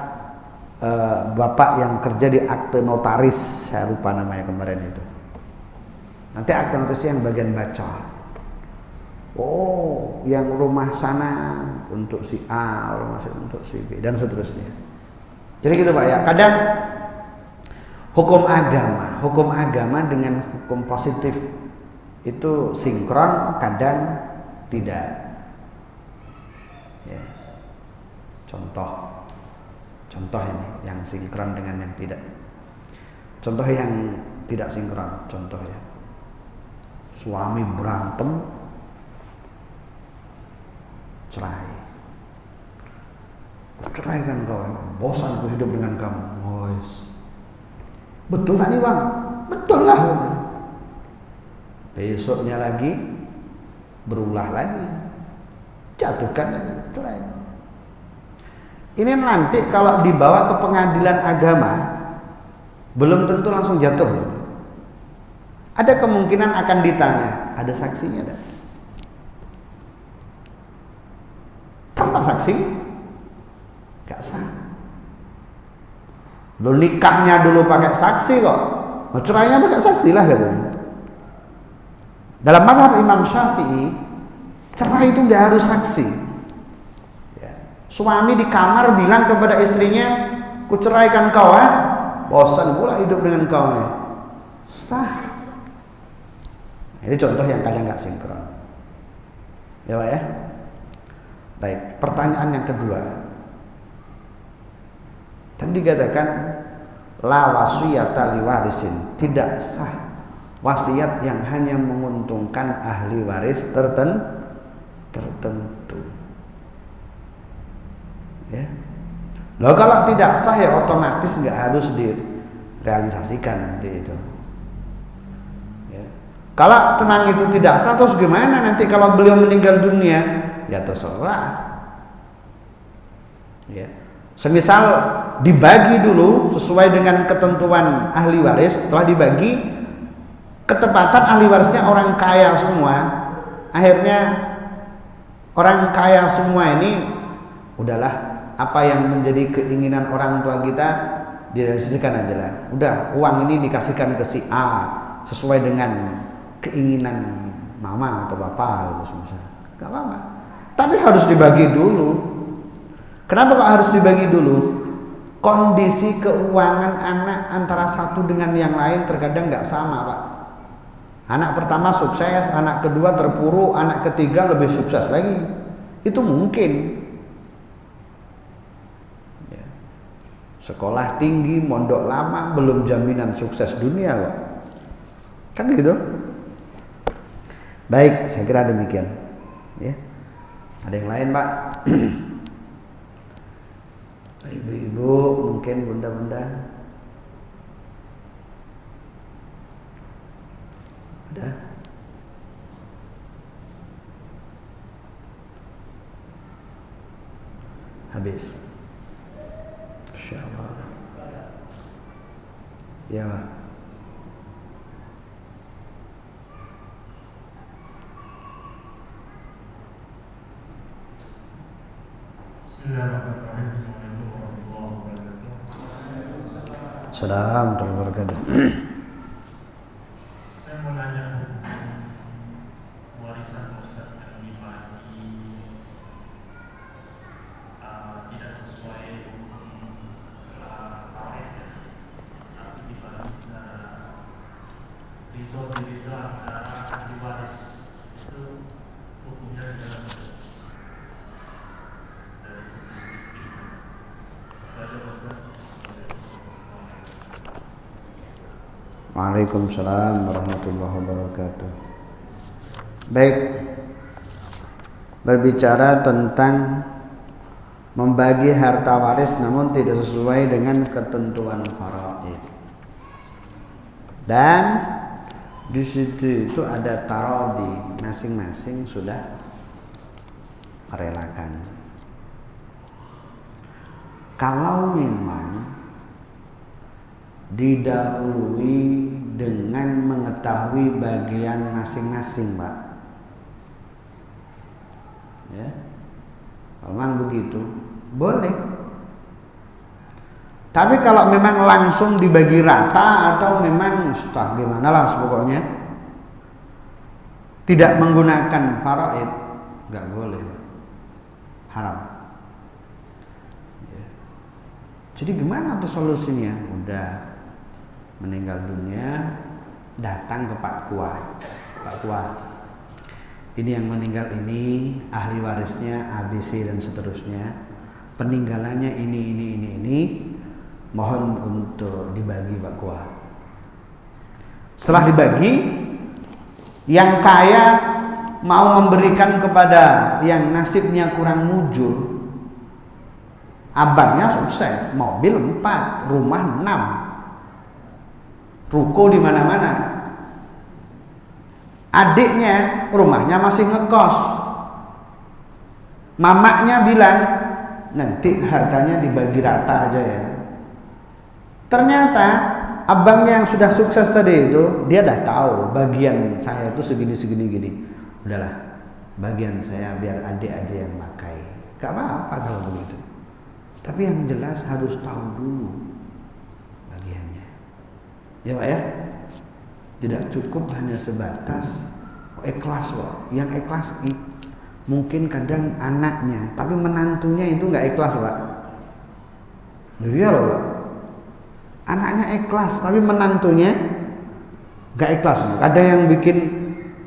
B: bapak yang kerja di akte notaris, saya lupa namanya kemarin itu. Nanti akte notaris yang bagian baca. Oh, yang rumah sana untuk si A, rumah sana untuk si B, dan seterusnya. Jadi gitu Pak ya. Kadang hukum agama dengan hukum positif itu sinkron, kadang tidak. Ya. Contoh ini yang sinkron dengan yang tidak. Contoh yang tidak sinkron, contoh ya. Suami berantem, cerai. Ceraikan kau, bosan aku hidup dengan kamu. Boys. Betul tak nih Bang? Betul lah. Besoknya lagi berulah lagi, jatuhkan lagi, cerai. Ini nanti kalau dibawa ke pengadilan agama, belum tentu langsung jatuh. Ada kemungkinan akan ditanya, ada saksinya ada? Tanpa saksi, gak sah. Lo nikahnya dulu pakai saksi kok, cerainya pakai saksi lah katanya. Dalam mazhab Imam Syafi'i, cerai itu nggak harus saksi. Ya. Suami di kamar bilang kepada istrinya, ku ceraikan kau, bosan pula hidup dengan kau nih. Sah. Ini contoh yang kadang nggak sinkron. Ya Pak ya. Baik, pertanyaan yang kedua. Tadi dikatakan la wasiyata liwarisin, tidak sah wasiat yang hanya menguntungkan ahli waris tertentu. Ya. Loh kalau tidak sah ya otomatis nggak harus direalisasikan nanti itu. Ya. Kalau tenang itu tidak sah, terus gimana nanti kalau beliau meninggal dunia? Ya terserah. Ya. Semisal dibagi dulu sesuai dengan ketentuan ahli waris, setelah dibagi ketepatan ahli warisnya orang kaya semua, akhirnya orang kaya semua ini udahlah, apa yang menjadi keinginan orang tua kita direalisasikan aja lah. Udah, uang ini dikasihkan ke si A sesuai dengan keinginan mama atau bapak gitu misalnya. Gak apa-apa. Tapi harus dibagi dulu. Kenapa kok harus dibagi dulu? Kondisi keuangan anak antara satu dengan yang lain terkadang nggak sama, Pak. Anak pertama sukses, anak kedua terpuruk, anak ketiga lebih sukses lagi. Itu mungkin. Ya. Sekolah tinggi, mondok lama, belum jaminan sukses dunia kok. Kan gitu. Baik, saya kira demikian. Ya. Ada yang lain, Pak? Ibu-ibu, mungkin bunda-bunda. Ada? Habis. Insyaallah. Ya, Pak. Assalamualaikum warahmatullahi wabarakatuh.
D: Saya mau nanya warisan Ustaz yang dibagi tidak sesuai paretnya, tapi dibagi secara ridho antara ahli waris, itu hukumnya dalam dari sisi itu. Baca Ustaz.
B: Waalaikumsalam warahmatullahi wabarakatuh. Baik, berbicara tentang membagi harta waris namun tidak sesuai dengan ketentuan faraid. Dan di situ itu ada tarodi, masing-masing sudah merelakan. Kalau memang didahului dengan mengetahui bagian masing-masing, Pak. Ya. Memang begitu, boleh. Tapi kalau memang langsung dibagi rata atau memang gimana lah pokoknya tidak menggunakan faraid, nggak boleh, haram. Ya. Jadi gimana tuh solusinya? Udah meninggal dunia, datang ke Pak Kuah. Pak Kuah, ini yang meninggal ini, ahli warisnya ABC dan seterusnya, peninggalannya ini, mohon untuk dibagi Pak Kuah. Setelah dibagi, yang kaya mau memberikan kepada yang nasibnya kurang mujur. Abangnya sukses, mobil 4, rumah 6, ruko di mana-mana. Adiknya rumahnya masih ngekos. Mamaknya bilang, nanti hartanya dibagi rata aja ya. Ternyata abangnya yang sudah sukses tadi itu, dia dah tahu bagian saya itu segini. Udahlah, bagian saya biar adik aja yang pakai. Gak apa-apa kalau begitu. Tapi yang jelas harus tahu dulu Ya Pak ya. Tidak cukup hanya sebatas ikhlas Pak. Yang ikhlas mungkin kadang anaknya, tapi menantunya itu nggak ikhlas Pak. Iya loh Pak. Anaknya ikhlas, tapi menantunya nggak ikhlas Pak. Ada yang bikin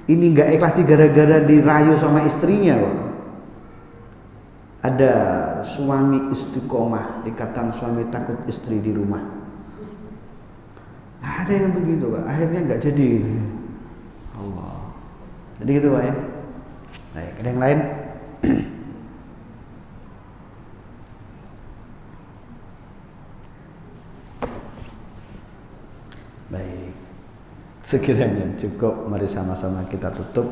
B: ini nggak ikhlas gara-gara dirayu sama istrinya Pak. Ada suami istiqomah, ikatan suami takut istri di rumah. Ada yang begitu Pak, akhirnya nggak jadi. Allah. Jadi gitu Pak ya. Baik, ada yang lain? Baik. Sekiranya cukup, mari sama-sama kita tutup.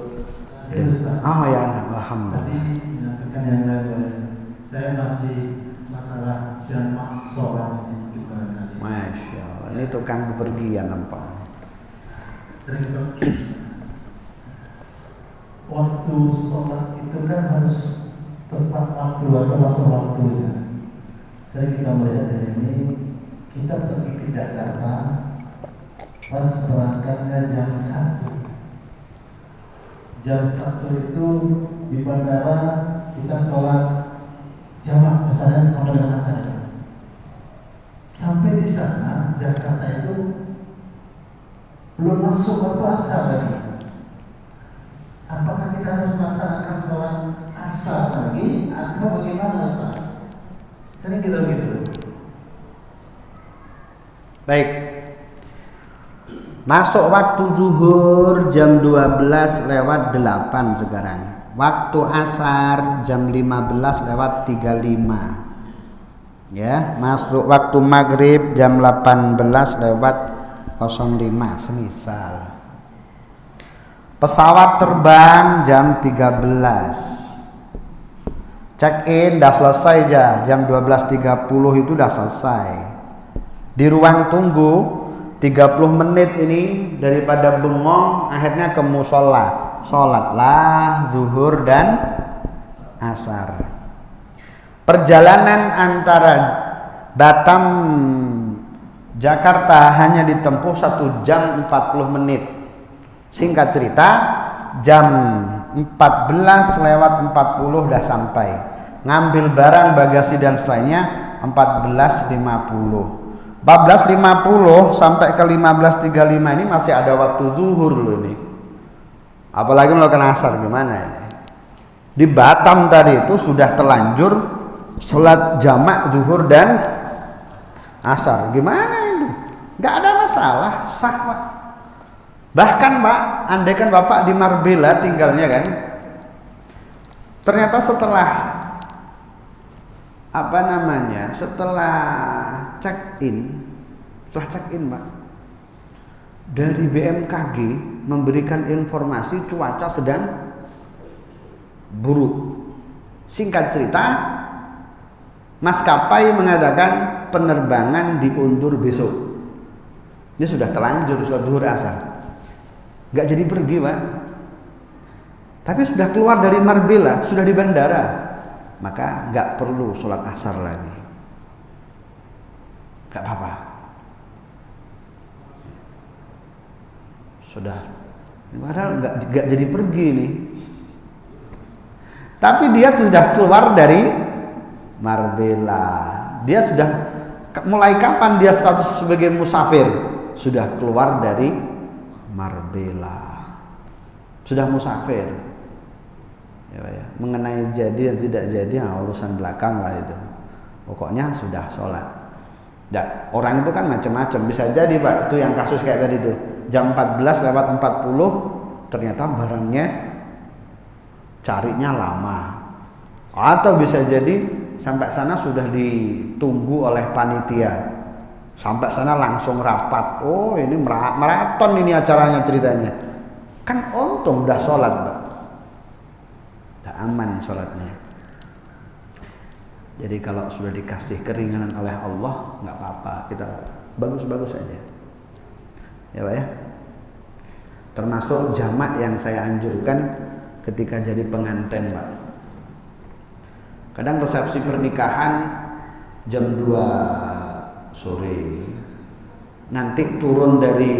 B: Oh ya, alhamdulillah.
C: Tadi menyampaikan yang lain, saya masih masalah jamak sholat ini juga kali.
B: Masya Allah, ini tukang bepergian nampak.
C: Waktu sholat itu kan harus tepat waktu atau masuk waktunya. Kita melihat hari ini, kita pergi ke Jakarta pas berangkatnya jam 1. Jam 1 itu di bandara kita sholat jamak misalnya sampai dengan asar. Sampai di sana Jakarta itu belum masuk waktu asar lagi. Apakah kita harus melaksanakan sholat asar lagi atau bagaimana Pak? Sering kita begitu.
B: Baik. Masuk waktu zuhur jam 12:08 sekarang. Waktu asar jam 15:35. Ya, masuk waktu maghrib jam 18:05 semisal. Pesawat terbang jam 13. Check in dah selesai jam 12:30 itu dah selesai. Di ruang tunggu 30 menit ini daripada bengong, akhirnya ke musola, sholatlah zuhur dan asar. Perjalanan antara Batam Jakarta hanya ditempuh 1 jam 40 menit. Singkat cerita, jam 14:40 udah sampai. Ngambil barang, bagasi dan selainnya 14:50. 14:50 sampai ke 15:35 ini masih ada waktu zuhur loh ini. Apalagi melakukan asar, gimana ini? Di Batam tadi itu sudah terlanjur sholat jamak zuhur dan asar. Gimana itu? Gak ada masalah, sah Pak. Bahkan Pak, andaikan Bapak di Marbella tinggalnya kan, ternyata setelah setelah check in Pak, dari BMKG memberikan informasi cuaca sedang buruk. Singkat cerita, maskapai mengatakan penerbangan diundur besok. Ini sudah terlanjur sholat zuhur asar, nggak jadi pergi Pak. Tapi sudah keluar dari Marbella, sudah di bandara, maka nggak perlu sholat asar lagi, nggak apa-apa. Sudah, padahal nggak jadi pergi nih. Tapi dia sudah keluar dari Marbella. Dia sudah mulai kapan dia status sebagai musafir? Sudah keluar dari Marbella, sudah musafir. Ya. Mengenai jadi dan tidak jadi urusan belakang lah itu. Pokoknya sudah sholat. Dan orang itu kan macam-macam. Bisa jadi Pak, itu yang kasus kayak tadi tuh, jam 14:40 ternyata barangnya carinya lama. Atau bisa jadi sampai sana sudah ditunggu oleh panitia. Sampai sana langsung rapat. Oh, ini maraton ini acaranya ceritanya. Kan untung udah sholat Pak. Udah aman sholatnya. Jadi kalau sudah dikasih keringanan oleh Allah, nggak apa-apa, kita bagus-bagus aja. Ya Pak ya. Termasuk jamak yang saya anjurkan ketika jadi pengantin Pak. Kadang resepsi pernikahan jam 2 sore, nanti turun dari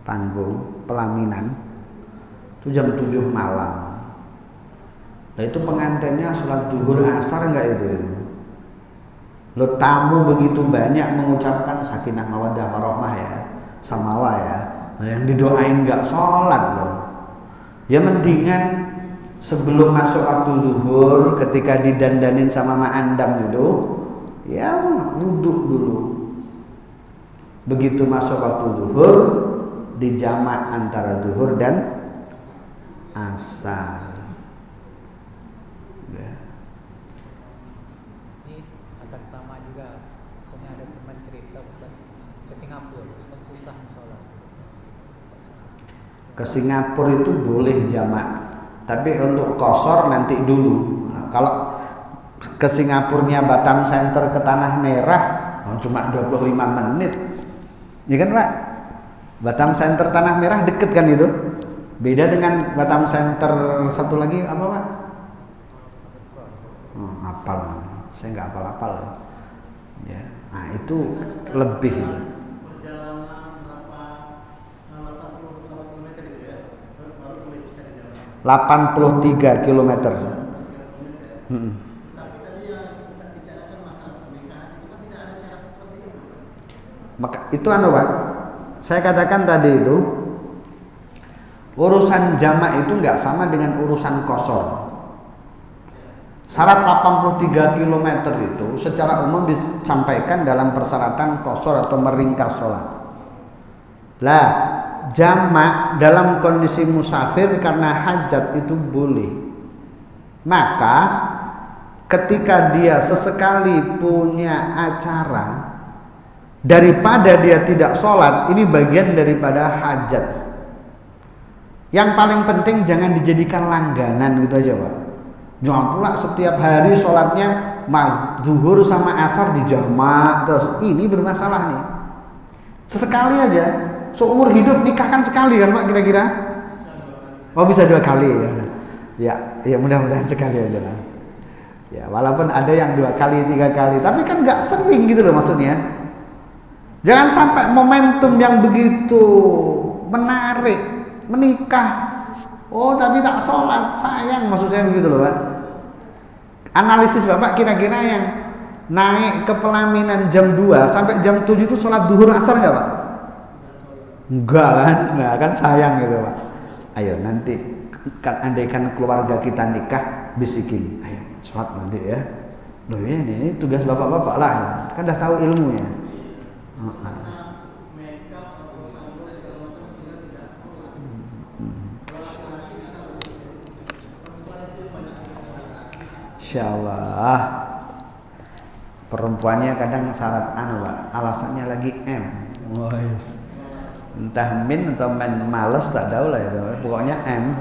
B: panggung pelaminan itu jam 7 malam. Nah itu pengantinnya sholat duhur asar enggak itu? Lo tamu begitu banyak mengucapkan sakinah mawaddah warahmah ya, samawa ya. Nah, yang didoain enggak sholat loh. Ya mendingan sebelum masuk waktu zuhur ketika didandanin sama Mak Andam itu, ya wudhu dulu. Begitu masuk waktu zuhur dijamak antara zuhur dan asar. Ya.
E: Ini akan sama juga. Misalnya ada teman cerita Ustaz ke Singapura, kan susah sholat.
B: Ke Singapura itu boleh jamak, tapi untuk kosor nanti dulu. Nah, kalau ke Singapurnya Batam Center ke Tanah Merah cuma 25 menit. Ya kan Pak? Batam Center Tanah Merah deket kan itu? Beda dengan Batam Center satu lagi apa Pak? Hafal. Saya nggak hafal-hafal. Ya. Nah itu lebih itu. 83 km.
C: Tapi tadi yang kita bicarakan masalah pernikahan itu kan tidak ada syarat seperti itu.
B: Maka itu Pak. Saya katakan tadi itu urusan jamak itu nggak sama dengan urusan kosor. Syarat 83 km itu secara umum disampaikan dalam persyaratan kosor atau meringkas sholat. Lah, jamak dalam kondisi musafir karena hajat itu boleh. Maka ketika dia sesekali punya acara, daripada dia tidak sholat, ini bagian daripada hajat. Yang paling penting jangan dijadikan langganan gitu aja Pak. Jangan pula setiap hari sholatnya zuhur sama asar dijamak terus. Ini bermasalah nih. Sesekali aja. Seumur hidup nikah kan sekali kan Pak kira-kira? Oh bisa 2 kali ya. Ya mudah-mudahan sekali aja lah. Ya walaupun ada yang 2 kali, 3 kali, tapi kan nggak sering gitu loh maksudnya. Jangan sampai momentum yang begitu menarik menikah. Oh tapi tak sholat, sayang maksud saya begitu loh Pak. Analisis Bapak kira-kira yang naik ke pelaminan jam 2 sampai jam 7 itu sholat duhur asar nggak Pak? Enggak kan? Nah kan sayang gitu Pak. Ayo nanti andaikan keluarga kita nikah bisikin, ayo sholat nanti ya. Loh ya ini tugas bapak-bapak lah, kan dah tahu ilmunya. Insyaallah perempuannya kadang syarat Pak, alasannya lagi M. Entah min atau males tak tahu lah itu, pokoknya M.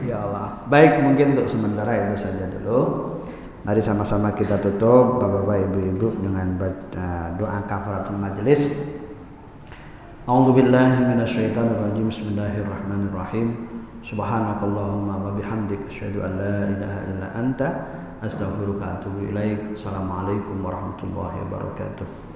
B: Ya Allah. Baik, mungkin untuk sementara itu saja dulu. Mari sama-sama kita tutup Bapak-bapak, Ibu-ibu dengan doa kafaratul majelis. A'udzubillahi minasyaitonirrajim. Bismillahirrahmanirrahim. Subhanakallahumma wa bihamdik asyhadu an la ilaha illa anta astaghfiruka wa atubu ilaik. Assalamualaikum warahmatullahi wabarakatuh.